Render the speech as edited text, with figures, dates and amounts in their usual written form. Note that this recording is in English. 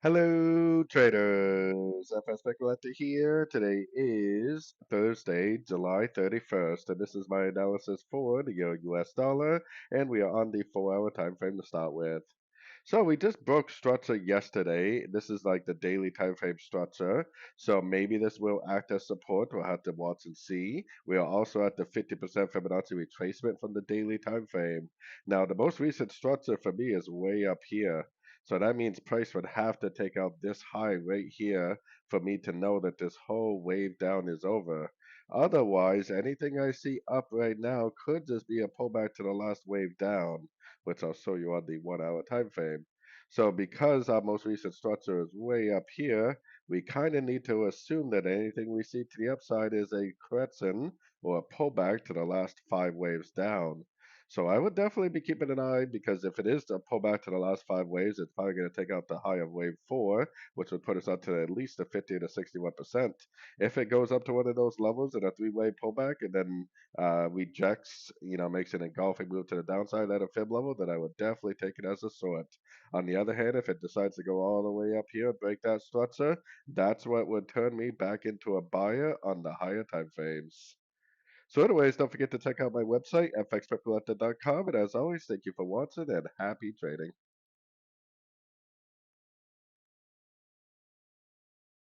Hello, traders. FX Pip Collector here. Today is Thursday, July 31st, and this is my analysis for the Euro US dollar, and we are on the 4-hour time frame to start with. So we just broke structure yesterday. This is like the daily time frame structure. So maybe this will act as support. We'll have to watch and see. We are also at the 50% Fibonacci retracement from the daily time frame. Now, the most recent structure for me is way up here. So that means price would have to take out this high right here for me to know that this whole wave down is over. Otherwise, anything I see up right now could just be a pullback to the last wave down, which I'll show you on the 1-hour time frame. So because our most recent structure is way up here, we kind of need to assume that anything we see to the upside is a correction or a pullback to the last 5 waves down. So I would definitely be keeping an eye because if it is a pullback to the last 5 waves, it's probably going to take out the high of wave 4, which would put us up to at least a 50 to 61%. If it goes up to one of those levels in a 3-wave pullback and then rejects, makes an engulfing move to the downside at a fib level, then I would definitely take it as a short. On the other hand, if it decides to go all the way up here, break that structure, that's what would turn me back into a buyer on the higher time frames. So anyways, don't forget to check out my website, fxpipcollector.com. And as always, thank you for watching and happy trading.